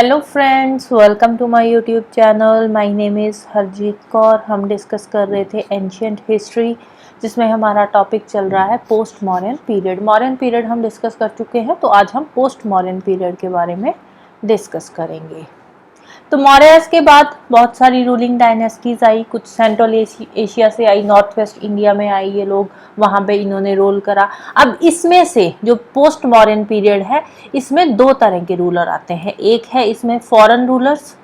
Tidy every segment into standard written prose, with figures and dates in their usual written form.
Hello friends, welcome to my YouTube channel. My name is Harjeet Kaur. हम discuss कर रहे थे एंशियंट हिस्ट्री, जिसमें हमारा टॉपिक चल रहा है post modern period. Modern period हम डिस्कस कर चुके हैं, तो आज हम पोस्ट मॉडर्न पीरियड के बारे में डिस्कस करेंगे। तो मौर्यस के बाद बहुत सारी रूलिंग डायनेस्टीज आई, कुछ सेंट्रल एशिया से आई, नॉर्थ वेस्ट इंडिया में आई, ये लोग वहाँ पे इन्होंने रोल करा। अब इसमें से जो पोस्ट मॉडर्न पीरियड है, इसमें दो तरह के रूलर आते हैं। एक है इसमें फॉरेन रूलर्स,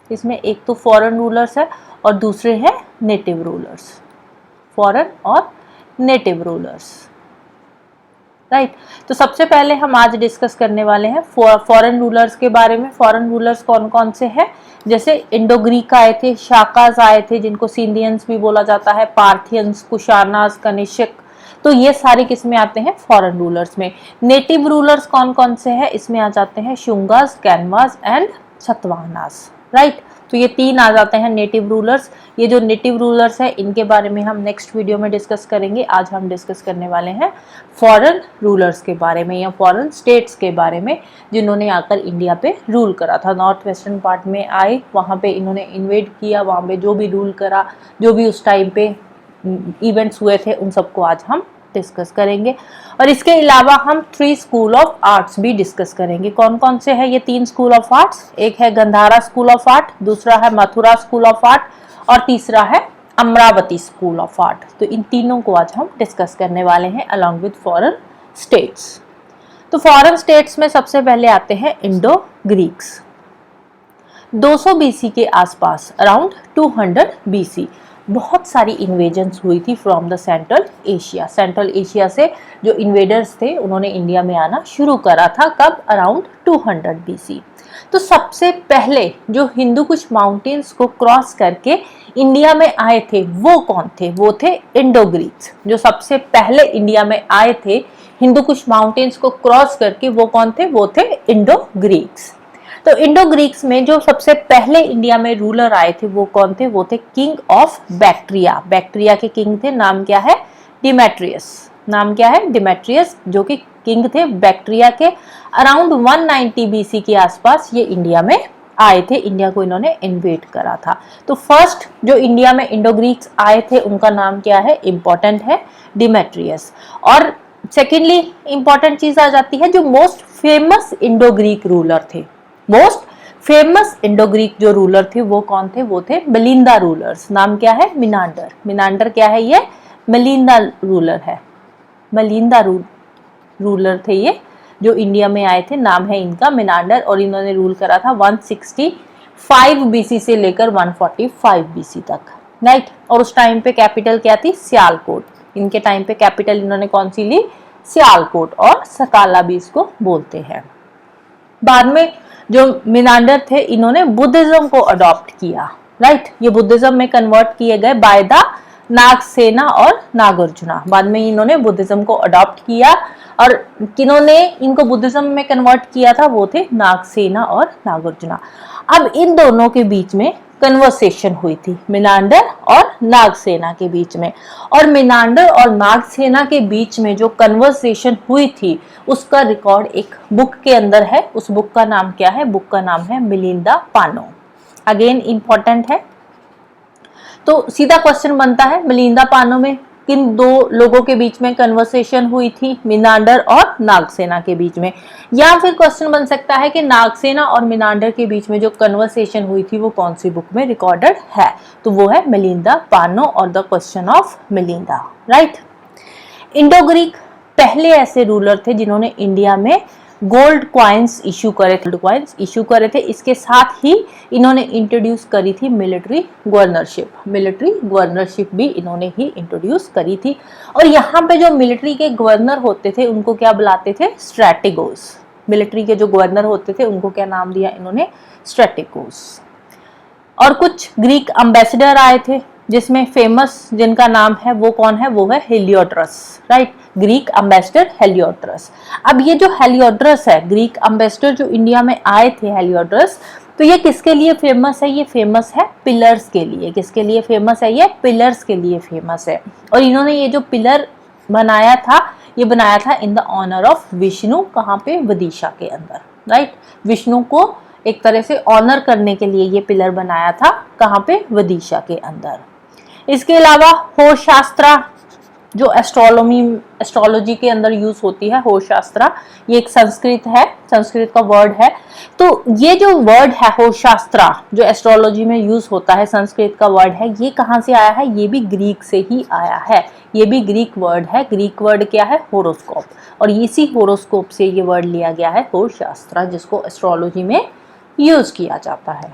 इसमें एक तो फॉरेन रूलर्स है और दूसरे हैं नेटिव रूलर्स। फॉरेन और नेटिव रूलर्स, राइट। तो सबसे पहले हम आज डिस्कस करने वाले हैं फॉरेन रूलर्स के बारे में। फॉरेन रूलर्स कौन कौन से हैं? जैसे इंडो ग्रीक आए थे, शाकाज आए थे जिनको सिंधियंस भी बोला जाता है, पार्थियंस, कुशानास, कनिष्क। तो ये सारे किस में आते हैं? फॉरेन रूलर्स में। नेटिव रूलर्स कौन कौन से हैं? इसमें आ जाते हैं शुंगास, कैनवास एंड सतवाहनास, राइट। तो ये तीन आ जाते हैं नेटिव रूलर्स। ये जो नेटिव रूलर्स है, इनके बारे में हम नेक्स्ट वीडियो में डिस्कस करेंगे। आज हम डिस्कस करने वाले हैं फॉरेन रूलर्स के बारे में या फॉरेन स्टेट्स के बारे में, जिन्होंने आकर इंडिया पे रूल करा था। नॉर्थ वेस्टर्न पार्ट में आए, वहाँ पे इन्होंने इन्वेड किया, वहाँ पे जो भी रूल करा, जो भी उस टाइम पे इवेंट्स हुए थे, उन सबको आज हम डिस्कस करेंगे। और इसके अलावा हम 3 स्कूल ऑफ आर्ट्स भी डिस्कस करेंगे। कौन कौन से हैं ये 3 स्कूल ऑफ आर्ट्स? एक है गंधारा स्कूल ऑफ आर्ट, दूसरा है मथुरा स्कूल ऑफ आर्ट और तीसरा है अमरावती स्कूल ऑफ आर्ट। तो इन तीनों को आज हम डिस्कस करने वाले हैं अलॉन्ग विद फॉरेन स्टेट्स। तो फॉरेन स्टेट्स में सबसे पहले आते हैं इंडो ग्रीक्स। 200 बीसी के आसपास, अराउंड 200 बीसी, बहुत सारी इन्वेजन्स हुई थी from the central Asia. Central Asia से जो इन्वेडर्स थे, उन्होंने इंडिया में आना शुरू करा था। कब? Around 200 BC. तो सबसे पहले जो हिंदू कुश माउंटेन्स को क्रॉस करके इंडिया में आए थे, वो कौन थे? वो थे इंडो ग्रीक्स। जो सबसे पहले इंडिया में आए थे हिंदू कुश माउंटेन्स को क्रॉस करके, वो कौन थे? वो थे इंडो ग्रीक्स। तो इंडो ग्रीक्स में जो सबसे पहले इंडिया में रूलर आए थे, वो कौन थे? वो थे किंग ऑफ बैक्ट्रिया। बैक्ट्रिया के किंग थे, नाम क्या है? डिमेट्रियस। नाम क्या है? डिमेट्रियस, जो कि किंग थे बैक्ट्रिया के। अराउंड 190 बीसी के आसपास ये इंडिया में आए थे, इंडिया को इन्होंने इन्वेड करा था। तो फर्स्ट जो इंडिया में इंडो ग्रीक्स आए थे, उनका नाम क्या है? इंपॉर्टेंट है, डिमेट्रियस। और सेकेंडली इंपॉर्टेंट चीज आ जाती है, जो most famous Indo Greek ruler थे। मोस्ट फेमस इंडो ग्रीक जो रूलर थे, वो कौन थे? वो थे मिलिंदा रूलर्स। नाम क्या है? मिनांडर। मिनांडर क्या है? ये मिलिंदा रूलर है। मिलिंदा रूलर थे ये, जो इंडिया में आए थे। नाम है इनका मिनांडर, और इन्होंने रूल करा था 165 बीसी से लेकर 145 बीसी तक, राइट। और उस टाइम पे कैपिटल क्या थी? सियालकोट। इनके टाइम पे कैपिटल इन्होंने कौन सी ली? सियालकोट, और सकाला भी इसको बोलते हैं। बाद में जो मिनांडर थे, इन्होंने बुद्धिज्म को अडॉप्ट किया, राइट। ये बुद्धिज्म में कन्वर्ट किए गए बाय द नागसेना और नागार्जुना। बाद में इन्होंने बुद्धिज्म को अडॉप्ट किया, और किन्होंने इनको बुद्धिज्म में कन्वर्ट किया था? वो थे नागसेना और नागार्जुना। अब इन दोनों के बीच में कन्वर्सेशन हुई थी, मिनांडर और नागसेना के बीच में। और मिनांडर और नागसेना के बीच में जो कन्वर्सेशन हुई थी, उसका रिकॉर्ड एक बुक के अंदर है। उस बुक का नाम क्या है? बुक का नाम है मिलिंदा पानो। अगेन इंपॉर्टेंट है। तो सीधा क्वेश्चन बनता है, मिलिंदा पानो में किन दो लोगों के बीच में कन्वर्सेशन हुई थी? मिनांडर और नागसेना के बीच में। या फिर क्वेश्चन बन सकता है कि नागसेना और मिनांडर के बीच में जो कन्वर्सेशन हुई थी, वो कौन सी बुक में रिकॉर्डेड है? तो वो है मिलिंदा पानो और the question of Melinda, right. Indo Greek पहले ऐसे रूलर थे जिन्होंने इंडिया में गोल्ड क्वाइंस इशू करे थे। इसके साथ ही इन्होंने इंट्रोड्यूस करी थी मिलिट्री गवर्नरशिप। मिलिट्री गवर्नरशिप भी इन्होंने ही इंट्रोड्यूस करी थी। और यहाँ पे जो मिलिट्री के गवर्नर होते थे, उनको क्या बुलाते थे? स्ट्रैटेगोस। मिलिट्री के जो गवर्नर होते थे, उनको क्या नाम दिया इन्होंने? स्ट्रैटेगोस। और कुछ ग्रीक एम्बेसडर आए थे, जिसमें फेमस जिनका नाम है, वो कौन है? वो है Heliodorus, right. Greek ambassador Heliodorus. अब ये जो हेलियोड्रस है, ग्रीक एम्बेसडर जो इंडिया में आए थे, हेलियोड्रस, तो ये किसके लिए फेमस है? ये फेमस है पिलर्स के लिए। किसके लिए फेमस है? ये पिलर्स के लिए फेमस है। और इन्होंने ये जो पिलर बनाया था, ये बनाया था in the honour of Vishnu. कहाँ पे? विदिशा के अंदर, राइट। विष्णु को एक तरह से ऑनर करने के लिए ये पिलर बनाया था। कहाँ पे? विदिशा के अंदर। इसके अलावा होशास्त्रा जो एस्ट्रोलॉजी के अंदर यूज होती है, होशास्त्रा, ये एक संस्कृत है, संस्कृत का वर्ड है। तो ये जो वर्ड है होशास्त्रा जो एस्ट्रोलॉजी में यूज होता है, संस्कृत का वर्ड है, ये कहाँ से आया है? ये भी ग्रीक से ही आया है। ये भी ग्रीक वर्ड है। ग्रीक वर्ड क्या है? होरोस्कोप। और इसी होरोस्कोप से ये वर्ड लिया गया है होशास्त्रा, जिसको एस्ट्रोलॉजी में यूज किया जाता है।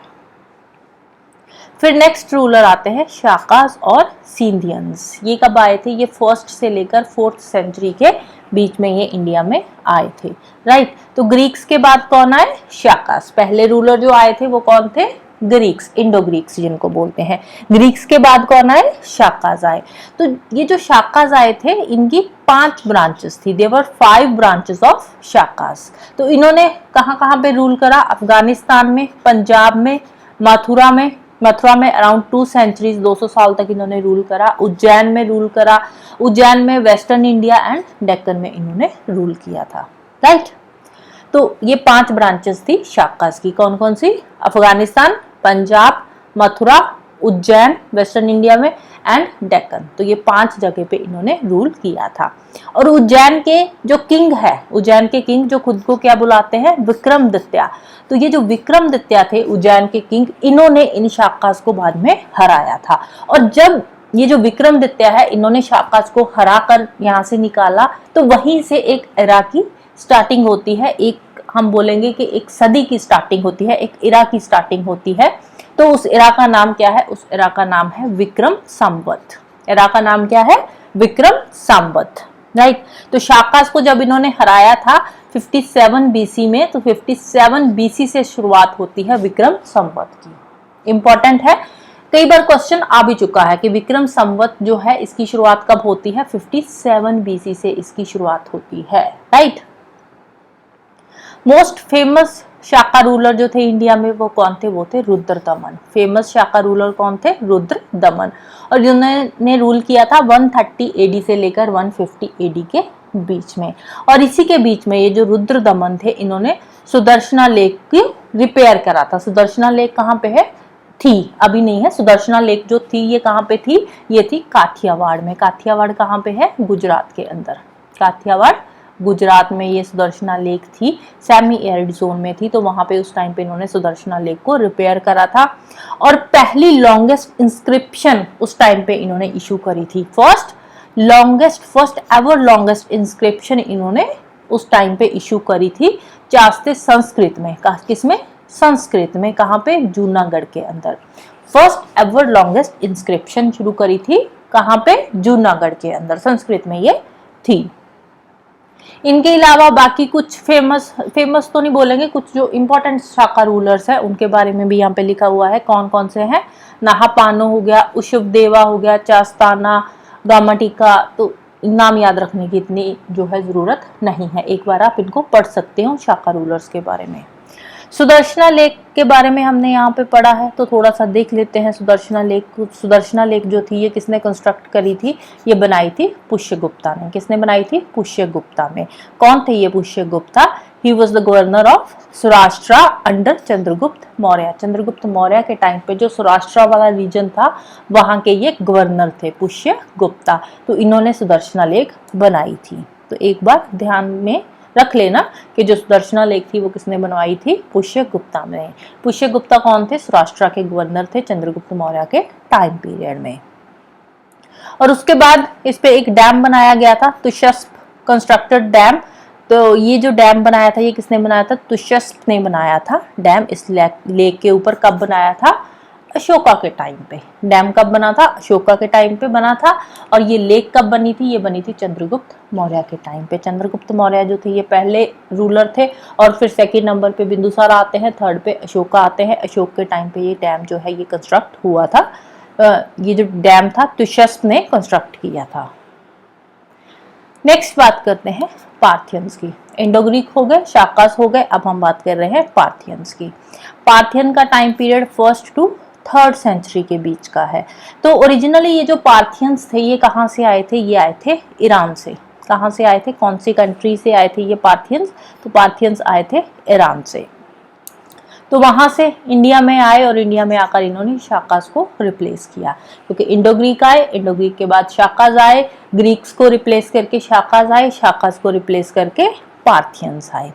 फिर नेक्स्ट रूलर आते हैं शाकास और सिंधियंस। ये कब आए थे? ये 1st से लेकर 4th सेंचुरी के बीच में ये इंडिया में आए थे, राइट। तो ग्रीक्स के बाद कौन आए? शाकास। पहले रूलर जो आए थे वो कौन थे? ग्रीक्स, इंडो ग्रीक्स जिनको बोलते हैं। ग्रीक्स के बाद कौन आए? शाकास आए। तो ये जो शाकास आए थे, इनकी 5 ब्रांचेस थी। देवर 5 ब्रांचेस ऑफ शाकास। तो इन्होंने कहाँ कहाँ पे रूल करा? अफगानिस्तान में, पंजाब में, मथुरा में अराउंड 2 सेंचुरीज, 200 साल तक इन्होंने रूल करा। उज्जैन में रूल करा। उज्जैन में, वेस्टर्न इंडिया एंड डेक्कन में इन्होंने रूल किया था, राइट। तो ये 5 ब्रांचेस थी शाकास की। कौन कौन सी? अफगानिस्तान, पंजाब, मथुरा, उज्जैन वेस्टर्न इंडिया में एंड डेक्कन। तो ये 5 जगह पे इन्होंने रूल किया था। और उज्जैन के जो किंग है, उज्जैन के किंग जो खुद को क्या बुलाते हैं? विक्रमादित्य। तो ये जो विक्रमादित्य थे उज्जैन के किंग, इन्होंने इन शाकास को बाद में हराया था। और जब ये जो विक्रमादित्य है, इन्होंने शाकास को हरा कर यहाँ से निकाला, तो वहीं से एक एरा की स्टार्टिंग होती है। एक हम बोलेंगे कि एक सदी की स्टार्टिंग होती है, एक एरा की स्टार्टिंग होती है। तो उस एरा का नाम क्या है? उस एरा का नाम है विक्रम संवत। एरा का नाम क्या है? विक्रम संवत, राइट। तो शाकास को जब इन्होंने हराया था 57 बीसी में, तो 57 बीसी से शुरुआत होती है विक्रम संवत की। इंपॉर्टेंट है, कई बार क्वेश्चन आ भी चुका है कि विक्रम संवत जो है इसकी शुरुआत कब होती है? 57 बीसी से इसकी शुरुआत होती है, राइट। मोस्ट फेमस शाका रूलर जो थे इंडिया में वो कौन थे? वो थे रुद्रदमन। फेमस शाका रूलर कौन थे? रुद्रदमन। और जिन्होंने रूल किया था 130 एडी से लेकर 150 एडी के बीच में। और इसी के बीच में ये जो रुद्रदमन थे, इन्होंने सुदर्शना लेक की रिपेयर करा था। सुदर्शना लेक कहाँ पे है? थी, अभी नहीं है। सुदर्शना लेक जो थी ये कहाँ पे थी? ये थी काठियावाड़ में। काठियावाड़ कहाँ पे है? गुजरात के अंदर। काठियावाड़ गुजरात में ये सुदर्शना लेक थी, सेमी एरिड जोन में थी। तो वहां पे उस टाइम पे इन्होंने सुदर्शना लेक को रिपेयर करा था। और पहली लॉन्गेस्ट इंस्क्रिप्शन उस टाइम पे इन्होंने इशू करी थी। फर्स्ट एवर लॉन्गेस्ट इंस्क्रिप्शन इन्होंने उस टाइम पे इशू करी थी चास्ते संस्कृत में। किसमें? संस्कृत में। कहाँ पे? जूनागढ़ के अंदर। फर्स्ट एवर लॉन्गेस्ट इंस्क्रिप्शन शुरू करी थी कहाँ पे? जूनागढ़ के अंदर, संस्कृत में ये थी। इनके अलावा बाकी कुछ फेमस तो नहीं बोलेंगे, कुछ जो इंपॉर्टेंट शाका रूलर्स है उनके बारे में भी यहाँ पे लिखा हुआ है। कौन कौन से हैं? नाहापानो हो गया, उशुभदेवा हो गया, चास्ताना, गामाटिका। तो नाम याद रखने की इतनी जो है जरूरत नहीं है, एक बार आप इनको पढ़ सकते हो शाका रूलर्स के बारे में। सुदर्शना लेक के बारे में हमने यहाँ पे पढ़ा है, तो थोड़ा सा देख लेते हैं सुदर्शना लेक। सुदर्शना लेक जो थी ये किसने कंस्ट्रक्ट करी थी? ये बनाई थी पुष्यगुप्ता ने। किसने बनाई थी? पुष्यगुप्ता ने। कौन थे ये Pushyagupta? He was the governor of Saurashtra under Chandragupta Maurya. Chandragupta Maurya के टाइम पे जो सौराष्ट्र वाला रीजन था वहां के ये गवर्नर थे पुष्यगुप्ता। तो इन्होंने सुदर्शना लेक बनाई थी। तो एक बार ध्यान में रख लेना कि जो सुदर्शना लेक थी वो किसने बनवाई थी? पुष्यगुप्ता ने। पुष्यगुप्ता कौन थे? सौराष्ट्र के गवर्नर थे चंद्रगुप्त मौर्य के टाइम पीरियड में। और उसके बाद इस पे एक डैम बनाया गया था, तुशस्प कंस्ट्रक्टेड डैम। तो ये जो डैम बनाया था ये किसने बनाया था? तुशस्प ने बनाया था डैम इस लेक के ऊपर। कब बनाया था? अशोका के टाइम पे। डैम कब बना था? अशोका के टाइम पे बना था। और ये लेक कब बनी थी? ये बनी थी चंद्रगुप्त मौर्य के टाइम पे। चंद्रगुप्त मौर्य जो थे ये पहले रूलर थे। और फिर सेकंड नंबर पे बिंदुसार आते हैं, थर्ड पे अशोका आते हैं। अशोक के टाइम पे ये डैम जो है ये कंस्ट्रक्ट हुआ था। ये जो डैम था तुशस्प ने कंस्ट्रक्ट किया था। नेक्स्ट बात करते हैं पार्थियंस की। इंडो ग्रीक हो गए, शाकास हो गए, अब हम बात कर रहे हैं पार्थियंस की। पार्थियन का time period 1st to 3rd century के बीच का है। तो ओरिजिनली ये जो पार्थियंस थे ये कहाँ से आए थे? ये आए थे ईरान से। कहाँ से आए थे? कौन सी कंट्री से आए थे ये पार्थियंस? तो पार्थियंस आए थे ईरान से। तो वहां से इंडिया में आए और इंडिया में आकर इन्होंने शाकास को रिप्लेस किया, क्योंकि इंडो ग्रीक आए, इंडो ग्रीक के बाद शाकास आए, ग्रीक्स को रिप्लेस करके शाकास आए, शाकास को रिप्लेस करके पार्थियंस आए।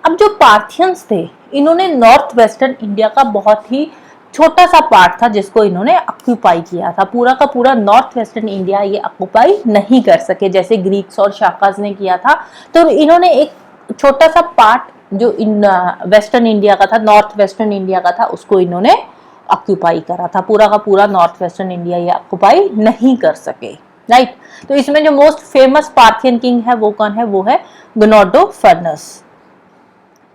अब जो पार्थियंस थे इन्होंने नॉर्थ वेस्टर्न इंडिया का बहुत ही छोटा सा पार्ट था जिसको इन्होंने ऑक्यूपाई किया था, पूरा का पूरा नॉर्थ वेस्टर्न इंडिया ये ऑक्यूपाई नहीं कर सके जैसे ग्रीक्स और शाकास ने किया था। तो इन्होंने एक छोटा सा पार्ट जो इन वेस्टर्न इंडिया का था, नॉर्थ वेस्टर्न इंडिया का था, उसको इन्होंने ऑक्यूपाई करा था, पूरा का पूरा नॉर्थ वेस्टर्न इंडिया ये ऑक्यूपाई नहीं कर सके, राइट। तो इसमें जो मोस्ट फेमस पार्थियन किंग है वो कौन है, वो है गोनोडोफर्नस।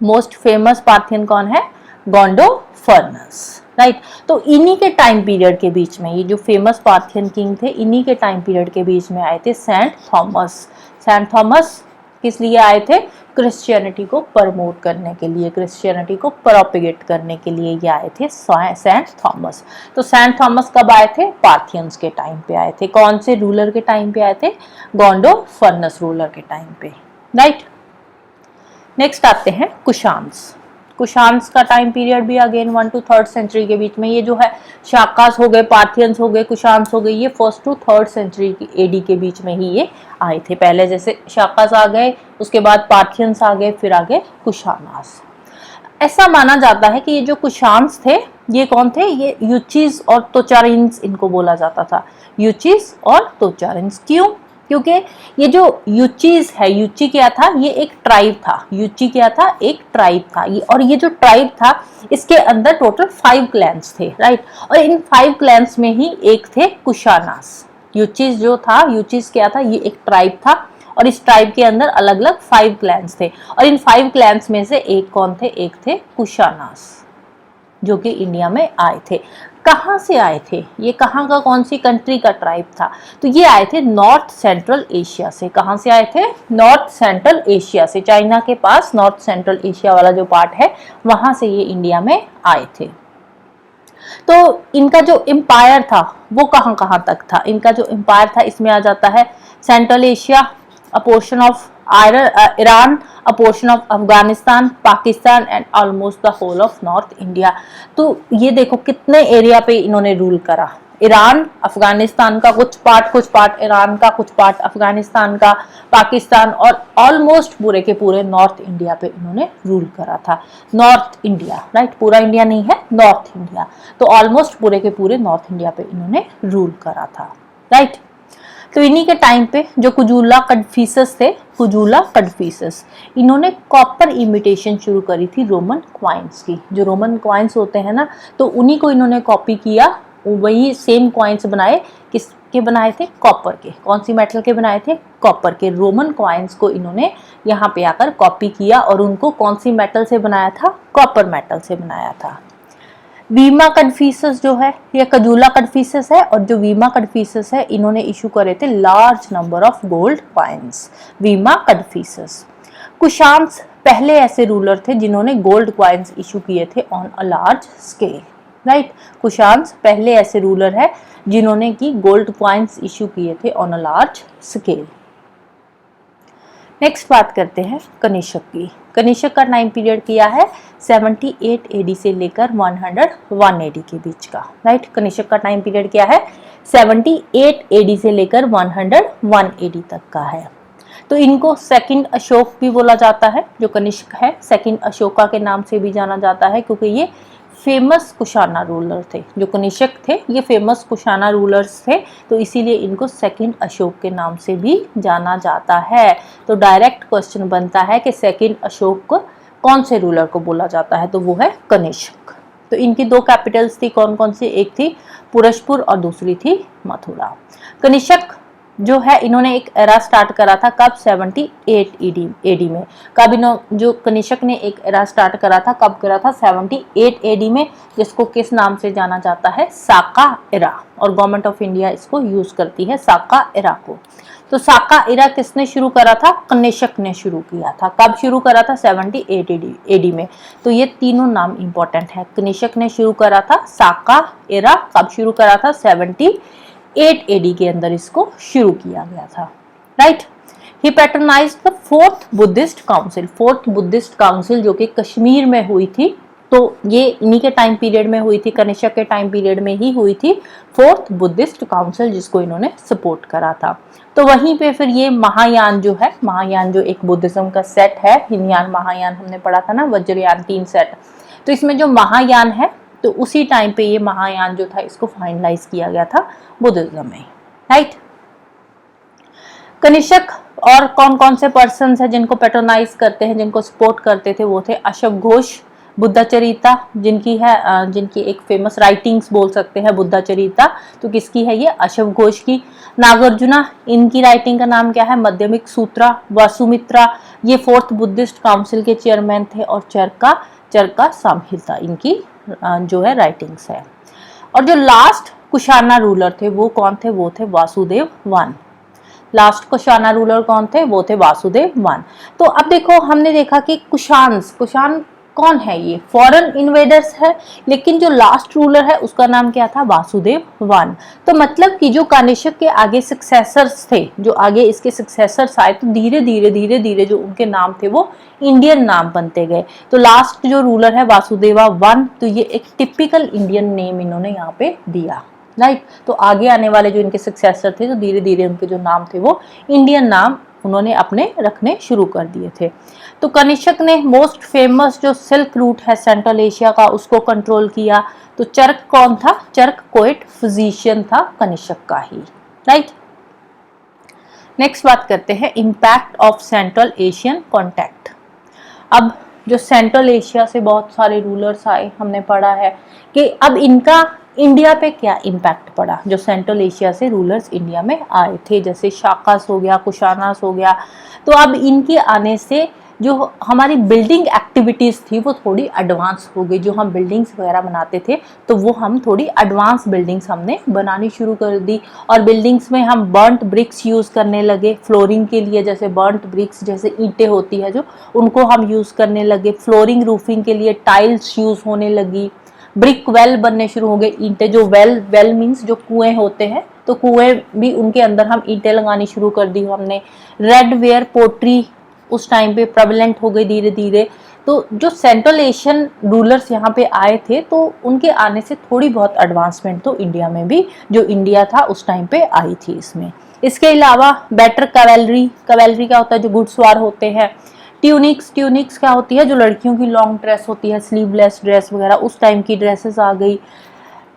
मोस्ट फेमस पार्थियन कौन है, गोंडोफर्नस, राइट। तो इन्हीं के टाइम पीरियड के बीच में ये जो फेमस पार्थियन किंग थे, इन्हीं के टाइम पीरियड के बीच में आए थे सेंट थॉमस। सेंट थॉमस किस लिए आए थे, क्रिश्चियनिटी को प्रमोट करने के लिए, क्रिश्चियनिटी को प्रोपेगेट करने के लिए ये आए थे सेंट थॉमस। तो सेंट थॉमस कब आए थे, पार्थियंस के टाइम पे आए थे। कौन से रूलर के टाइम पे आए थे, गोंडोफर्नस रूलर के टाइम पे, राइट। नेक्स्ट आते हैं कुशान्स। कुशान्स का टाइम पीरियड भी अगेन 1 to 3rd सेंचुरी के बीच में, ये जो है शाकास हो गए, पार्थियंस हो गए, कुशान्स हो गए, ये 1st to 3rd सेंचुरी की एडी के बीच में ही ये आए थे। पहले जैसे शाकास आ गए, उसके बाद पार्थियंस आ गए, फिर आगे कुशानास। ऐसा माना जाता है कि ये जो कुशान्स थे ये कौन थे, ये यूचीज और तोचारिन्स इनको बोला जाता था, यूचीज और तोचारिन्स। क्यों, क्योंकि ये जो यूचीज है, यूची क्या था, ये एक ट्राइब था, यूची क्या था, एक ट्राइब था ये, और ये जो ट्राइब था इसके अंदर टोटल 5 क्लैंस थे, राइट। और इन 5 क्लैंस में ही एक थे कुशानास। यूचीज जो था, यूचीज क्या था, ये एक ट्राइब था और इस ट्राइब के अंदर अलग अलग 5 क्लैंस थे, और इन 5 क्लैंस में से एक कौन थे, एक थे कुशानास, जो कि इंडिया में आए थे। कहाँ से आए थे ये, कहाँ का, कौन सी कंट्री का ट्राइब था, तो ये आए थे नॉर्थ सेंट्रल एशिया से। कहाँ से आए थे, नॉर्थ सेंट्रल एशिया से, चाइना के पास नॉर्थ सेंट्रल एशिया वाला जो पार्ट है वहां से ये इंडिया में आए थे। तो इनका जो एम्पायर था वो कहाँ कहाँ तक था, इनका जो एम्पायर था इसमें आ जाता है central Asia, a portion of Iran, a portion of Afghanistan, Pakistan and almost the whole of north India. तो ये देखो कितने एरिया पे इन्होंने रूल करा, ईरान, अफगानिस्तान का कुछ पार्ट ईरान का, कुछ पार्ट अफगानिस्तान का, पाकिस्तान, और ऑलमोस्ट पूरे के पूरे नॉर्थ इंडिया पे इन्होंने रूल करा था। नॉर्थ इंडिया, राइट, पूरा इंडिया नहीं है, नॉर्थ इंडिया। तो ऑलमोस्ट पूरे के पूरे नॉर्थ इंडिया पे इन्होंने रूल करा था, राइट। तो इन्हीं के टाइम पे जो कुजूला कडफिसस थे, कुजूला कडफिसस, इन्होंने कॉपर इमिटेशन शुरू करी थी रोमन क्वाइंस की। जो रोमन क्वाइंस होते हैं ना, तो उन्हीं को इन्होंने कॉपी किया, वही सेम क्वाइंस बनाए। किसके बनाए थे, कॉपर के। कौन सी मेटल के बनाए थे, कॉपर के। रोमन क्वाइंस को इन्होंने यहाँ पे आकर कॉपी किया और उनको कौन सी मेटल से बनाया था, कॉपर मेटल से बनाया था। वीमा कडफिसस जो है, ये कजूला कडफिसस है, और जो वीमा कडफिसस है इन्होंने इशू करे थे large number of gold coins. वीमा कडफिसस। कुशान्स पहले ऐसे रूलर थे जिन्होंने गोल्ड कॉइन्स इशू किए थे on a large scale, right. Kushans पहले ऐसे रूलर है जिन्होंने की गोल्ड कॉइन्स इशू किए थे on a large scale. Next बात करते हैं कनिष्क की। कनिष्क का टाइम पीरियड किया है 78 एडी से लेकर 101 एडी के बीच का, राइट। कनिष्क का टाइम पीरियड क्या है, 78 एडी से लेकर 101 एडी तक का है। तो इनको सेकंड अशोक भी बोला जाता है। जो कनिष्क है सेकंड अशोका के नाम से भी जाना जाता है, क्योंकि ये फेमस कुशाना रूलर थे। जो कनिष्क थे ये फेमस कुशाना रूलर्स थे, तो इसीलिए इनको सेकंड अशोक के नाम से भी जाना जाता है। तो डायरेक्ट क्वेश्चन बनता है कि सेकंड अशोक को कौन से रूलर को बोला जाता है, तो वो है कनिष्क। तो इनकी 2 कैपिटल्स थी, कौन कौन सी, एक थी पुरस्पुर और दूसरी थी मथुरा। कनिष्क जो है इन्होंने एक एरा स्टार्ट करा था, कब, 78 एडी में। कब जो कनिष्क ने एक एरा स्टार्ट करा था, कब करा था, 78 एडी में, जिसको किस नाम से जाना जाता है, साका एरा। और गवर्नमेंट ऑफ इंडिया इसको यूज करती है, साका एरा को। तो साका एरा किसने शुरू करा था, कनिष्क ने शुरू किया था। कब शुरू करा था, 78 एडी में। तो ये तीनों नाम इंपॉर्टेंट है। कनिष्क ने शुरू करा था, साका एरा कब शुरू करा था, 78 एडी के अंदर इसको शुरू किया गया था, right. He patronized the 4th Buddhist council. 4th Buddhist council जो कि कश्मीर में हुई थी, तो ये इन्हीं के टाइम पीरियड में हुई थी, कनिष्क के टाइम पीरियड में ही हुई थी फोर्थ बुद्धिस्ट काउंसिल, जिसको इन्होंने सपोर्ट करा था। तो वहीं पे फिर ये महायान जो है, महायान जो एक बुद्धिज्म का सेट है, हिनयान महायान हमने पढ़ा था ना, वज्रयान 3 सेट, तो इसमें जो महायान है तो उसी टाइम पे ये महायान जो था इसको फाइनलाइज किया गया था बुद्धिज्म में, राइट। कनिष्क और कौन कौन से पर्सन है जिनको पेट्रोनाइज करते हैं, जिनको सपोर्ट करते थे, वो थे अशोक घोष, बुद्धाचरिता जिनकी एक फेमस राइटिंग्स बोल सकते हैं बुद्धाचरिता, तो किसकी है ये, अशोक घोष की। नागार्जुना, इनकी राइटिंग का नाम क्या है, मध्यमिक सूत्रा। वासुमित्रा, ये फोर्थ बुद्धिस्ट काउंसिल के चेयरमैन थे। और चरका संहिता इनकी जो है राइटिंग्स है। और जो लास्ट कुशाना रूलर थे वो कौन थे, वो थे Vasudev one. Last Kushana ruler कौन थे, वो थे वासुदेव वन। तो अब देखो, हमने देखा कि कुशान कौन है, ये फॉरेन इन्वेडर्स है, लेकिन जो लास्ट रूलर है उसका नाम क्या था, वासुदेव वन। तो मतलब कि जो कनिष्क के आगे सक्सेसर्स थे, जो आगे इसके सक्सेसर्स आए, तो धीरे धीरे जो उनके नाम थे वो इंडियन नाम बनते गए। तो लास्ट जो रूलर है वासुदेवा वन, तो ये एक टिपिकल इंडियन नेम इन्होंने यहाँ पे दिया, राइट। तो आगे आने वाले जो इनके सक्सेसर थे, तो धीरे धीरे उनके जो नाम थे वो इंडियन नाम उन्होंने अपने रखने शुरू कर दिए थे। तो कनिष्क ने मोस्ट फेमस जो सिल्क रूट है सेंट्रल एशिया का, उसको कंट्रोल किया। तो चरक कौन था, चरक कोएट फिजिशियन था कनिष्क का ही, राइट। नेक्स्ट बात करते हैं impact of central Asian contact. अब जो सेंट्रल एशिया से बहुत सारे रूलर्स आए, हमने पढ़ा है कि अब इनका इंडिया पे क्या इम्पैक्ट पड़ा। जो सेंट्रल एशिया से रूलर्स इंडिया में आए थे, जैसे शाकास हो गया, कुशानास हो गया, तो अब इनके आने से जो हमारी बिल्डिंग एक्टिविटीज़ थी वो थोड़ी एडवांस हो गई। जो हम बिल्डिंग्स वगैरह बनाते थे तो वो हम थोड़ी एडवांस बिल्डिंग्स हमने बनानी शुरू कर दी। और बिल्डिंग्स में हम बर्न्ट ब्रिक्स यूज़ करने लगे फ्लोरिंग के लिए, जैसे बर्न्ट ब्रिक्स जैसे ईंटें होती है जो, उनको हम यूज़ करने लगे। फ्लोरिंग रूफिंग के लिए टाइल्स यूज़ होने लगी। ब्रिक वेल बनने शुरू हो गए, ईंटें जो वेल मीन्स जो कुएं होते हैं, तो कुएं भी उनके अंदर हम ईंटें लगानी शुरू कर दी हमने। रेड वेयर पोट्री उस टाइम पे प्रेवलेंट हो गई धीरे धीरे। तो जो सेंट्रल एशियन रूलर्स यहाँ पे आए थे, तो उनके आने से थोड़ी बहुत एडवांसमेंट तो इंडिया में भी, जो इंडिया था उस टाइम पे आई थी इसमें। इसके अलावा बेटर कैवेलरी क्या होता है, जो घुड़सवार होते हैं। ट्यूनिक्स क्या होती है, जो लड़कियों की लॉन्ग ड्रेस होती है, स्लीवलेस ड्रेस वगैरह, उस टाइम की ड्रेसेस आ गई।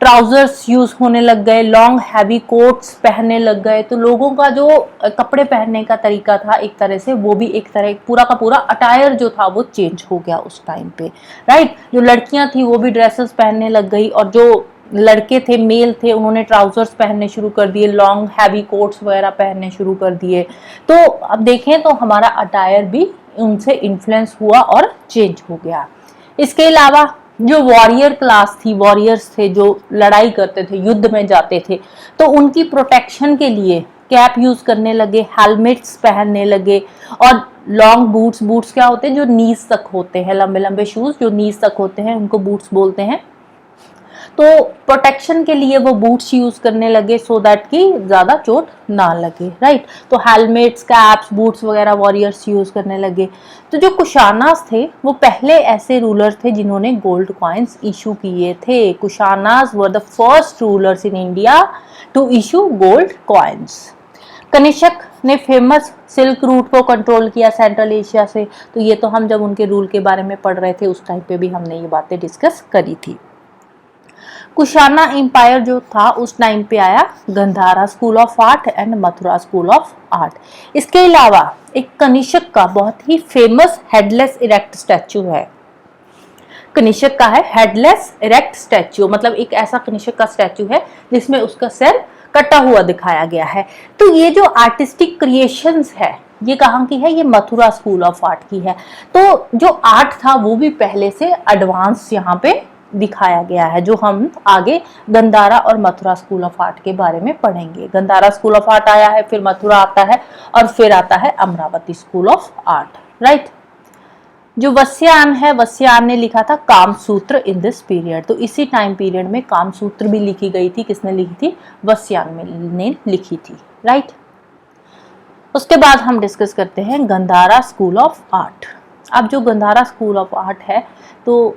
ट्राउजर्स यूज होने लग गए, लॉन्ग हैवी कोट्स पहनने लग गए। तो लोगों का जो कपड़े पहनने का तरीका था एक तरह से, वो भी एक तरह पूरा का पूरा अटायर जो था वो चेंज हो गया उस टाइम पे, राइट। जो लड़कियां थी वो भी ड्रेसेस पहनने लग गई, और जो लड़के थे, मेल थे, उन्होंने ट्राउजर्स पहनने शुरू कर दिए, लॉन्ग हैवी कोट्स वगैरह पहनने शुरू कर दिए। तो अब देखें तो हमारा अटायर भी उनसे इन्फ्लुएंस हुआ और चेंज हो गया। इसके अलावा जो वॉरियर क्लास थी, वॉरियर्स थे जो लड़ाई करते थे, युद्ध में जाते थे, तो उनकी प्रोटेक्शन के लिए कैप यूज करने लगे, हेलमेट्स पहनने लगे, और लॉन्ग बूट्स क्या होते हैं, जो नीज तक होते हैं, लंबे लंबे शूज जो नीज तक होते हैं उनको बूट्स बोलते हैं। तो प्रोटेक्शन के लिए वो बूट्स यूज करने लगे, सो दैट कि ज्यादा चोट ना लगे, राइट। तो हेलमेट्स, कैप्स, बूट्स वगैरह वॉरियर्स यूज करने लगे। तो जो कुशानास थे वो पहले ऐसे रूलर थे जिन्होंने गोल्ड कॉइन्स इशू किए थे। Kushanas were the first rulers in India to issue gold coins. Kanishka ने फेमस सिल्क रूट को कंट्रोल किया सेंट्रल एशिया से। तो ये तो हम जब उनके रूल के बारे में पढ़ रहे थे उस टाइम पे भी हमने ये बातें डिस्कस करी थी। कुशाना एम्पायर जो था उस टाइम पे आया Gandhara school of art and Mathura school of art. इसके अलावा एक कनिष्क का बहुत ही फेमस हेडलेस इरेक्ट स्टैचू है। कनिष्क का है हेडलेस इरेक्ट स्टैचू, मतलब एक ऐसा कनिष्क का स्टैचू है जिसमें उसका सिर कटा हुआ दिखाया गया है। तो ये जो आर्टिस्टिक क्रिएशंस है ये कहाँ की है, ये मथुरा स्कूल ऑफ आर्ट की है। तो जो आर्ट था वो भी पहले से एडवांस यहाँ पे दिखाया गया है, जो हम आगे गंधारा और मथुरा स्कूल ऑफ आर्ट के बारे में पढ़ेंगे। गंधारा स्कूल ऑफ आर्ट आया है, फिर मथुरा आता है, और फिर आता है Amravati school of art, right. जो वस्यान है, वस्यान ने लिखा था कामसूत्र इन दिस पीरियड। तो इसी टाइम पीरियड में कामसूत्र भी लिखी गई थी। किसने लिखी थी, वस्यान ने लिखी थी, राइट। उसके बाद हम डिस्कस करते हैं गंधारा स्कूल ऑफ आर्ट। अब जो गंधारा स्कूल ऑफ आर्ट है, तो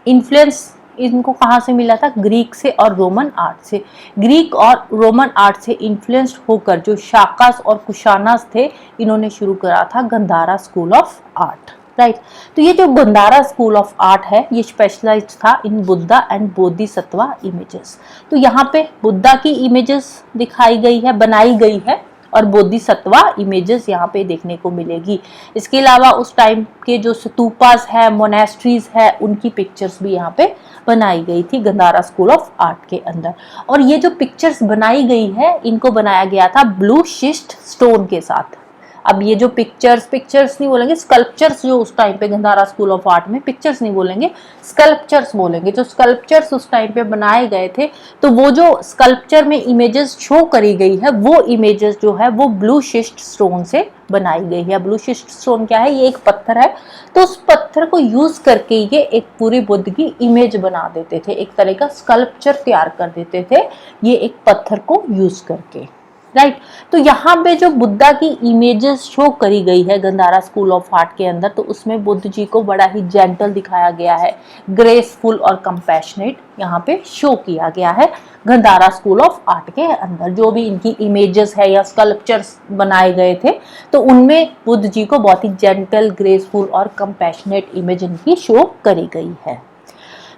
इन्फ्लुएंस इनको कहाँ से मिला था? ग्रीक से और रोमन आर्ट से। ग्रीक और रोमन आर्ट से इन्फ्लुएंस्ड होकर जो शाकास और कुशानास थे, इन्होंने शुरू करा था Gandhara school of art, right. तो ये जो गंधारा स्कूल ऑफ आर्ट है, ये स्पेशलाइज्ड था इन बुद्धा एंड बोधिसत्वा इमेजेस। तो यहाँ पे बुद्धा की इमेजेस दिखाई गई है, बनाई गई है, और बोधिसत्वा इमेजेस यहाँ पे देखने को मिलेगी। इसके अलावा उस टाइम के जो स्तूपास है, मोनेस्ट्रीज है, उनकी पिक्चर्स भी यहाँ पे बनाई गई थी गंधारा स्कूल ऑफ आर्ट के अंदर। और ये जो पिक्चर्स बनाई गई है, इनको बनाया गया था ब्लू शिस्ट स्टोन के साथ। अब ये जो पिक्चर्स नहीं बोलेंगे, स्कल्पचर्स, जो उस टाइम पे गंधारा स्कूल ऑफ आर्ट में पिक्चर्स नहीं बोलेंगे, स्कल्पचर्स बोलेंगे। जो स्कल्पचर्स उस टाइम पे बनाए गए थे, तो वो जो स्कल्पचर में इमेजेस शो करी गई है, वो इमेजेस जो है वो ब्लू शिस्ट स्टोन से बनाई गई है। ब्लू शिस्ट स्टोन क्या है? ये एक पत्थर है, तो उस पत्थर को यूज करके ये एक पूरी बुद्ध की इमेज बना देते थे, एक तरह का स्कल्पचर तैयार कर देते थे ये एक पत्थर को यूज करके, राइट। तो यहाँ पे जो बुद्धा की इमेजेस शो करी गई है गंधारा स्कूल ऑफ आर्ट के अंदर, तो उसमें बुद्ध जी को बड़ा ही जेंटल दिखाया गया है, ग्रेसफुल और कंपैशनेट यहाँ पे शो किया गया है गंधारा स्कूल ऑफ आर्ट के अंदर। जो भी इनकी इमेजेस है या स्कल्पचर्स बनाए गए थे, तो उनमें बुद्ध जी को बहुत ही जेंटल, ग्रेसफुल और कंपैशनेट इमेज इनकी शो करी गई है।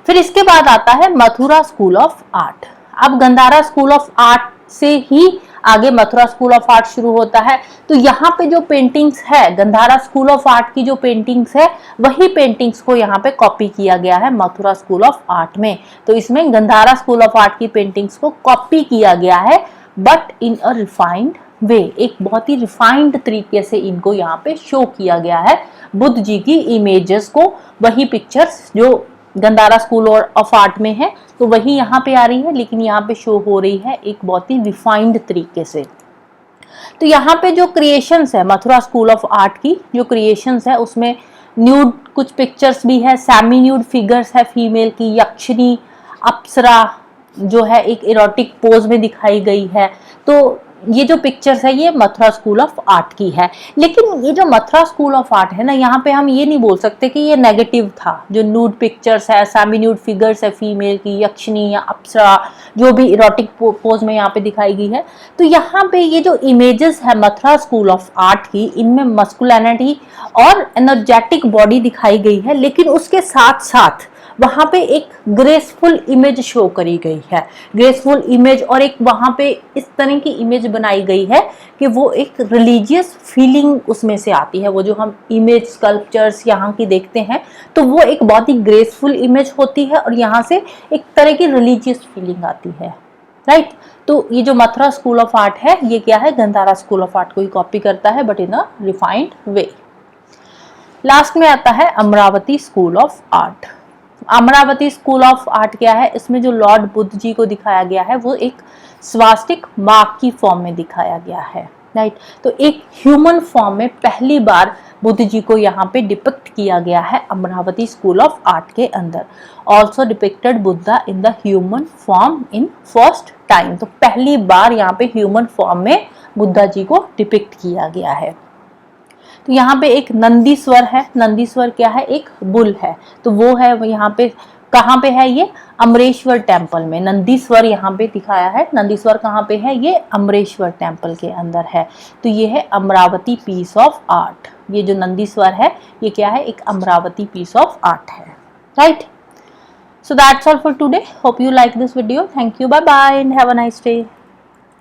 फिर इसके बाद आता है मथुरा स्कूल ऑफ आर्ट। अब गंधारा स्कूल ऑफ आर्ट से ही आगे मथुरा स्कूल ऑफ आर्ट शुरू होता है। तो यहाँ पे जो पेंटिंग्स है, गंधारा स्कूल ऑफ आर्ट की जो पेंटिंग्स है, वही पेंटिंग्स को यहाँ पे कॉपी किया गया है मथुरा स्कूल ऑफ आर्ट में। तो इसमें गंधारा स्कूल ऑफ आर्ट की पेंटिंग्स को कॉपी किया गया है, बट इन अ रिफाइंड वे, एक बहुत ही रिफाइंड तरीके से इनको यहाँ पे शो किया गया है बुद्ध जी की इमेजेस को। वही पिक्चर्स जो गंधारा स्कूल ऑफ आर्ट में है, तो वही यहाँ पे आ रही है, लेकिन यहाँ पे शो हो रही है एक बहुत ही रिफाइंड तरीके से। तो यहाँ पे जो क्रिएशंस है मथुरा स्कूल ऑफ आर्ट की, जो क्रिएशंस है उसमें न्यूड कुछ पिक्चर्स भी है, सेमी न्यूड फिगर्स है फीमेल की, यक्षिणी, अप्सरा जो है एक इरोटिक पोज में दिखाई गई है। तो ये जो पिक्चर्स है ये मथुरा स्कूल ऑफ आर्ट की है। लेकिन ये जो मथुरा स्कूल ऑफ आर्ट है ना, यहाँ पे हम ये नहीं बोल सकते कि ये नेगेटिव था। जो न्यूड पिक्चर्स है, सेमी न्यूड फिगर्स है फीमेल की, यक्षिणी या अप्सरा, जो भी इरोटिक पोज में यहाँ पे दिखाई गई है, तो यहाँ पे ये जो इमेजेस है मथुरा स्कूल ऑफ आर्ट की, इनमें मस्कुलिनिटी और एनर्जेटिक बॉडी दिखाई गई है, लेकिन उसके साथ साथ वहां पे एक ग्रेसफुल इमेज शो करी गई है, ग्रेसफुल इमेज, और एक वहां पे इस तरह की इमेज बनाई गई है कि वो एक रिलीजियस फीलिंग उसमें से आती है। वो जो हम इमेज स्कल्पचर्स यहाँ की देखते हैं, तो वो एक बहुत ही ग्रेसफुल इमेज होती है, और यहाँ से एक तरह की रिलीजियस फीलिंग आती है, राइट। तो ये जो मथुरा स्कूल ऑफ आर्ट है, ये क्या है? गंधारा स्कूल ऑफ आर्ट को ही कॉपी करता है, but in a refined way. Last में आता है Amravati school of art. Amravati school of art क्या है? इसमें जो लॉर्ड बुद्ध जी को दिखाया गया है, वो एक स्वास्तिक मार्क की फॉर्म में दिखाया गया है, राइट। तो एक ह्यूमन फॉर्म में पहली बार बुद्ध जी को यहाँ पे डिपिक्ट किया गया है अमरावती स्कूल ऑफ आर्ट के अंदर। Also depicted Buddha in the human form in first time. तो पहली बार यहाँ पे ह्यूमन फॉर्म में बुद्धा जी को डिपिक्ट किया गया है। तो यहाँ पे एक नंदीश्वर है। नंदीश्वर क्या है? एक बुल है। तो वो है यहाँ पे, कहाँ पे है ये? अमरेश्वर टेम्पल में नंदीश्वर यहाँ पे दिखाया है। नंदीश्वर कहाँ पे है? ये अमरेश्वर टेम्पल के अंदर है। तो ये है अमरावती पीस ऑफ आर्ट। ये जो नंदीश्वर है, ये क्या है? एक अमरावती पीस ऑफ आर्ट है, right. So that's all for today. Hope you like this video. Thank you. Bye bye and have a nice day.